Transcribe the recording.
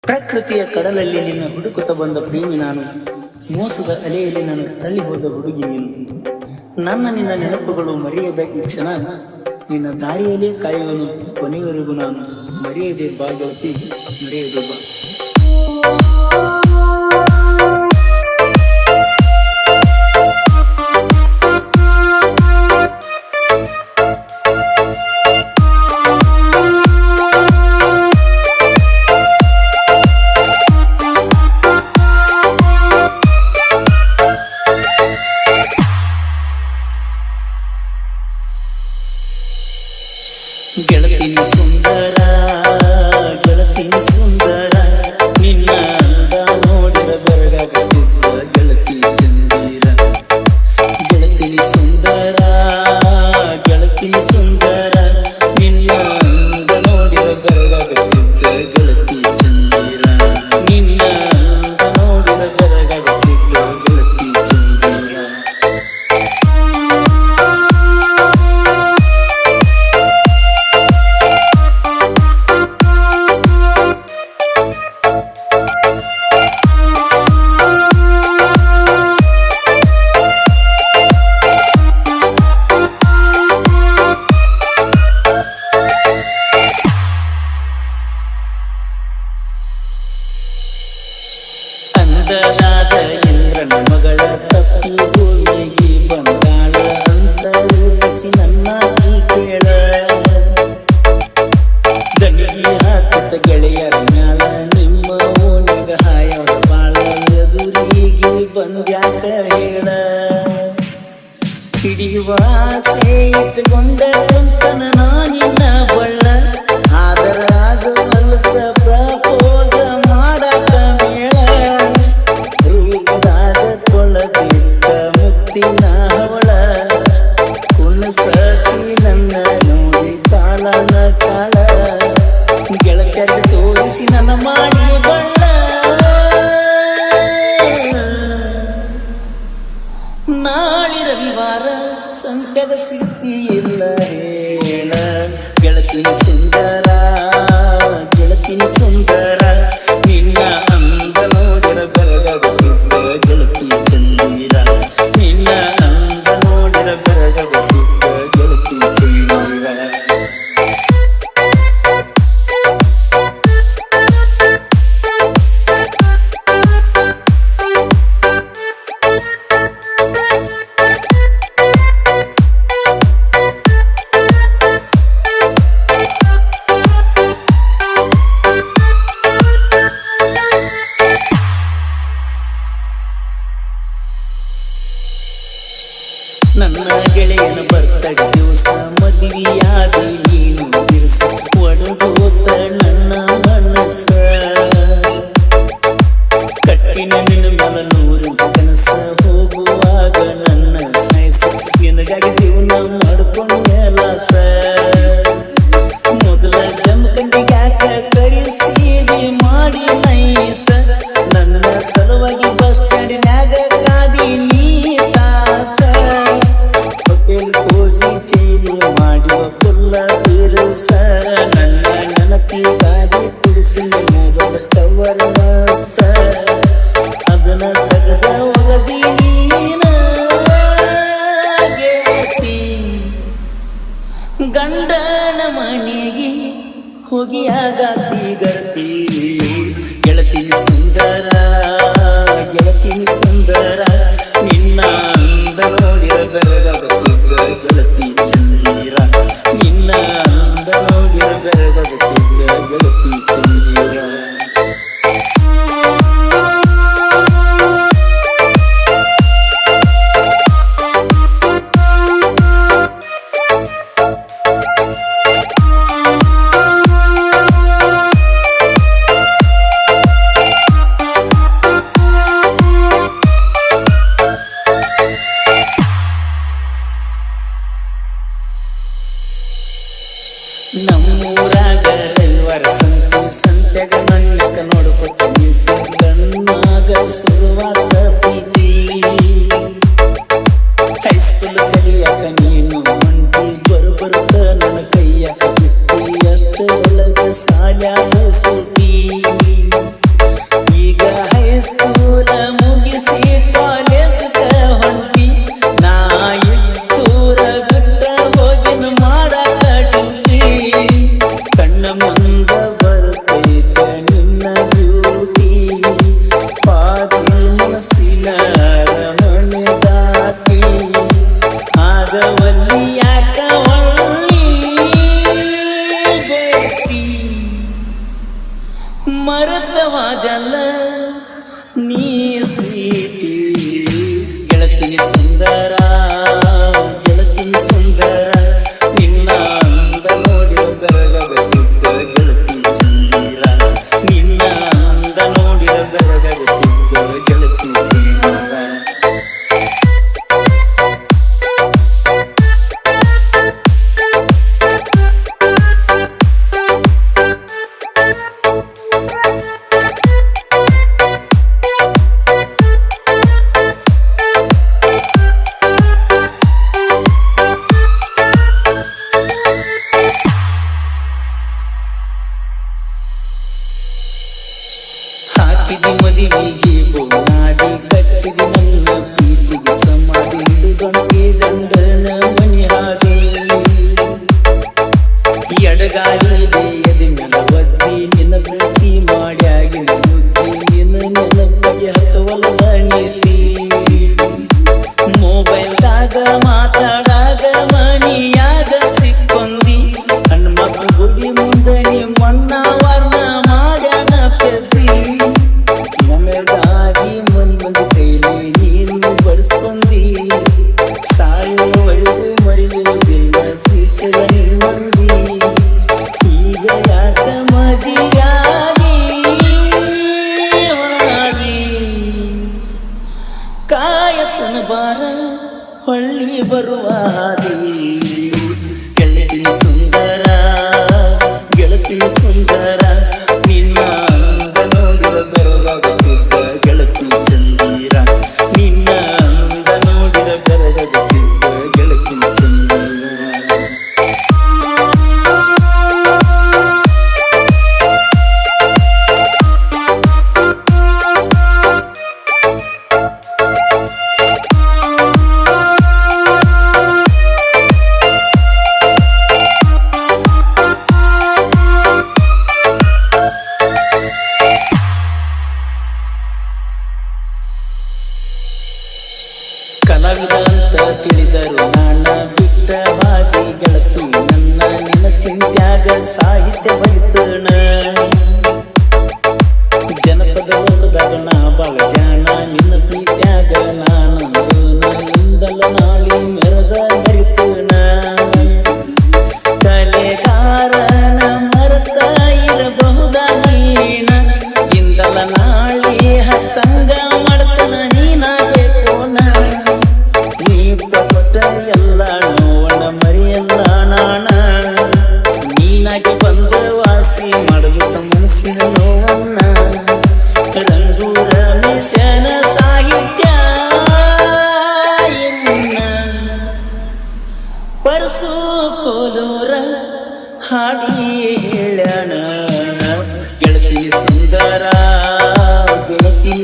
ಪ್ರಕೃತಿಯ ಕಡಲಲ್ಲಿ ನಿನ್ನ ಹುಡುಕುತ್ತ ಬಂದ ಪ್ರೇಮಿ ನಾನು, ಮೋಸದ ಅಲೆಯಲ್ಲಿ ನನಗೆ ತಳ್ಳಿ ಹೋದ ಹುಡುಗಿ ನೀನು. ನಿನ್ನ ನೆನಪುಗಳು ಮರೆಯದ ಈ ಕ್ಷಣ, ನಿನ್ನ ದಾರಿಯಲ್ಲೇ ಕಾಯುವನು ಕೊನೆಯವರೆಗೂ ನಾನು. ಮರೆಯದೆ ಬಾ ಗೆಳತಿ, ಮರೆಯದೆ ಬಾ. ಗೆಳತಿನಿ ಸುಂದರ, ಗೆಳತಿನಿ ಸುಂದರ, ನಿನ್ನ ಅಂದ ನೋಡಿದ ಬೆರಗಾಗುತ್ತಿದ್ದ ಗೆಳತಿ ಚಂದೀರ. ಗೆಳತಿನಿ ಸುಂದರ, ಗೆಳತಿನಿ ಸುಂದರ, ನಿನ್ನ ಅಂದ ನೋಡಿದ ಬೆರಗಾಗುತ್ತಿದ್ದ ಗೆಳತಿ ಚಂದೀರ. ನಿನ್ನ ಅಂದ ನೋಡಿದ ಬೆರಗಾಗುತ್ತಿದ್ದ ಗೆಳತಿ ಚಂದೀರ. ಅಂದನಾದ ಇಂದ್ರನ ಮಗಳ ತಪ್ಪಿ ಭೂಮಿಗೆ ಬಂದಾಳ ಅಂತ ರೂಪಿಸಿ ನನ್ನ ಈ ಕೇಳ. ದನಿಗೆ ಹಾಕುತ್ತ ಗೆಳೆಯರ ಮ್ಯಾಲ ನಿಮ್ಮ ಓಣಗ ಹಾಯವ ಬಾಳ. ಎದುರಿಗೆ ಬಂದ್ಯಾಕ ಹೇಳ, ಹಿಡಿಯುವ ಆಸೆ ಇಟ್ಟುಕೊಂಡ ಕುಂತನ ನಾನಿನ್ನ ಬಳ್ಳ. ಆದರ ಆಗವಲ್ತ ಪ್ರಪೋಸ ಮಾಡಾಕ ಮೇಳ. ರೂಪದಾಗ ತೊಳದಿದ್ದ ಮುತ್ತಿನ ಹವಳ, ಕುಣಸತಿ ನನ್ನ ನೋಡಿ ಕಾಲನ ಚಾಳ. ಗೆಳತ್ಯರ ತೋರಿಸಿ ನನ್ನ ಮಾಡಿ ಬಳ್ಳ. ನಾಳೆ ರವಿವಾರ ಸಂತ್ಯದ ಸಿದ್ಧಿ ಇಲ್ಲ ಹೇಳ. ಗೆಳತಿನಿ ಸುಂದರ, ಗೆಳತಿನಿ ಸುಂದರ, ನಿನ್ನ ಅಂದ ನೋಡಿರ ಬೆರಗಾಗುತ್ತಿದ್ದ ಗೆಳತಿ ಚಂದೀರ. ನಿನ್ನ ಅಂದ ನೋಡಿರ ಬೆರಗಾಗುತ್ತಿದ್ದ ಗೆಳತಿ ಚಂದೀರ. ನನ್ನ ಗೆಳೆಯನ ಬರ್ತಡ ದಿವಸ ಮದುವೆಯಾದಿ ನೀನು ದಿವಸ. ಒಡಗೋತ ನನ್ನ ಮನಸ್ಸ, ಕಟ್ಟಿನ ನಿನ್ನ ಮ್ಯಾಲ ನೂರು ಕನಸ. ಹೋಗುವಾಗ ನನ್ನ ಸಾಯಸ, ನಿನಗಾಗಿ ಜೀವನ ಮಾಡ್ಕೊಂಡೆಲಾಸ. ಮೊದಲ ಜಮಖಂಡಿಗೆ ಯಾಕ ಕರೆಸಿದಿ ಮಾಡಿ ನೈಸ. ನನ್ನ ಸಲುವಾಗಿ ಬಸ್ ಸ್ಟ್ಯಾಂಡಿನ್ಯಾಗ ಕಾದಿ ನೀ ತಾಸ. ಹೋಗಿ ಚೇಲಿ ಮಾಡುವ ಕುಲ್ಲ ಬಿರುಸ. ನನ್ನ ನೆನಪಿಗಾಗಿ ಕುಡಿಸಿದ ಮೊದಲ ತವರ ಮಸ್ತ. ಅದನ್ನ ತೆಗೆದ ಒಗದಿ ನೀನ ಗೆಳತಿ. ಗಂಡನ ಮನೆಗೆ ಹೋಗಿ ಆಗಾತಿ ಗರ್ತಿ. ಗೆಳತಿನಿ ಸುಂದರ, ಗೆಳತಿನಿ ಸುಂದರ, ನಿನ್ನ ಅಂದ ನೋಡಿರ ಬೆರಗಾಗುತ್ತಿದ್ದ ಗೆಳತಿ ಚಂದೀರ. ನಿನ್ನ ಅಂದ ನೋಡಿರ ಬೆರಗಾಗುತ್ತಿದ್ದ ಗೆಳತಿ ಚಂದೀರ. ನಮ್ಮೂರಾಗ ರವಿವಾರ ಸಂತೆ, ಸಂತ್ಯಾಗ ನನ್ನಕ ನೋಡ್ಕೊತ ನಿಂತ. ಗಣ್ಣಾಗ ಶುರುವಾದ ಪ್ರೀತಿ, ಹೈಸ್ಕೂಲ್ ಕಲಿಯಾಕ ನೀನು ಹೊಂಟಿ. ಬರುತ್ತ ನನ್ನ ಕೈಯಾಕ ಬಿಟ್ಟಿ. ಅಷ್ಟರೊಳಗ ಸಾಲ್ಯಾಗ ಸೂಟಿ. ಮರೆತವಾದಲ್ಲ ನೀ ಸ್ವೀಟಿ ಗೆಳತಿ ಸುಂದರ ಗೆಳತಿ ಸುಂದರ ನಿನ್ನ ಅಂದ ನೋಡಿ ಬೆರಗಬೇಕಿದ್ದ ಗೆಳತಿ ಚಂದಿರ ನಿನ್ನ ಅಂದ ನೋಡಿ ಬೆರಗಬೇಕಿದ್ದ ಗೆಳತಿ ಚಂದಿರ ಹಾಕಿದಿ ಮದಿವಿಗೆ ಬೋನಾಡಿ ಕಟ್ಟಿದಿ ನನ್ನ ಪ್ರೀತಿಗೆ ಸಮಾಧಿ ಹಿಡಿದೊಂಟಿ ದಂಡನ ಮನಿ ಹಾದಿ ಎಡಗಾಲಿದೆ ಎದೆ ಮೇಲ ಒದ್ದಿ ನಿನ್ನ ಪ್ರೀತಿ ಮಾಡ್ಯಾಗಿನ ಬುದ್ಧಿ ನಿನ್ನ ನೆನಪಿಗೆ ಹತ್ತವಲ್ಲದ ನೀತಿ ಮೊಬೈಲ್ದಾಗ ಮಾತಾಡಾಗ ಮನಿಯಾಗ ಸಿಕ್ಕೊಂದಿ ಹಣ್ಮಕ್ಕ ಗುಡಿ ಮುಂದೆ ನಿಮ್ಮಣ್ಣ ವರ್ಣ ಮಾಡ್ಯಾನ ಪೆದ್ದಿ ನಮಗಾಗಿ ಮಂದಿ ಕೈಲಿ ನೀನು ಬಳಸ್ಕೊಂಡಿ ಸಾಯುವವರೆಗೂ ಮರೆಯುವುದಿಲ್ಲ ಶ್ರೀಶರ ಮಂದಿ ಈಗ ಯಾಕ ಮದಿಯಾಗಿ ಕಾಯತನ ಬಾರ ಹೊಳ್ಳಿ ಬರುವ ಹಾದಿ ಗೆಳತಿ ಸುಂದರ ಗೆಳತಿ ಸುಂದರ ನಿನ್ನ ಅಂದ ನೋಡಿದ ಬೆರಗಾಗುತ್ತಿದ್ದ ಗೆಳತಿ ಚಂದಿರ ನಿನ್ನ ಅಂದ ನೋಡಿದ ಬೆರಗಾಗುತ್ತಿದ್ದ ಗೆಳತಿ ಚಂದಿರ ಕಲಾವಿದ ಅಂತ ತಿಳಿದರು ನಾನ ಬಿಟ್ಟ ಹಾದಿ ಗೆಳತಿ ನನ್ನ ನಿನ್ನ ಚಿಂತ್ಯಾಗ ಸಾಹಿತ್ಯ ಬರಿತಣ ಜನಪದ ಲೋಕದಾಗ ನಾ ಬಾಳ ಜಾಣ ನಿನ್ನ ಪ್ರೀತ್ಯಾಗ ನಾನಂದಲ ನಾಳಿ ಮೆರದ ಬರಿತಣ ಕಲೆಗಾರನ ಮರೆತ ಇರಬಹುದ ನೀನ ಇಂದಲ ನಾಳಿ ಹಚ್ಚಂಗ ಮಾಡ್ತನ ನೀನಾಗೆ ಕೋನ ಎಲ್ಲ ನೋವಣ ಮರಿಯಲ್ಲ ನಾಣ ನೀನಾಗಿ ಬಂದ ವಾಸಿ ಮಾಡಬಿಟ್ಟ ಮನಸ್ಸಿನ ನೋವನ್ನ ರಂಗೂರ ಮಿಶನ ಸಾಹಿತ್ಯ ಪರಸು ಕೋಲೂರ ಹಾಡಿ ಹೇಳ್ಯಾಣ ಗೆಳತಿ ಸುಂದರ ಗೆಳತಿ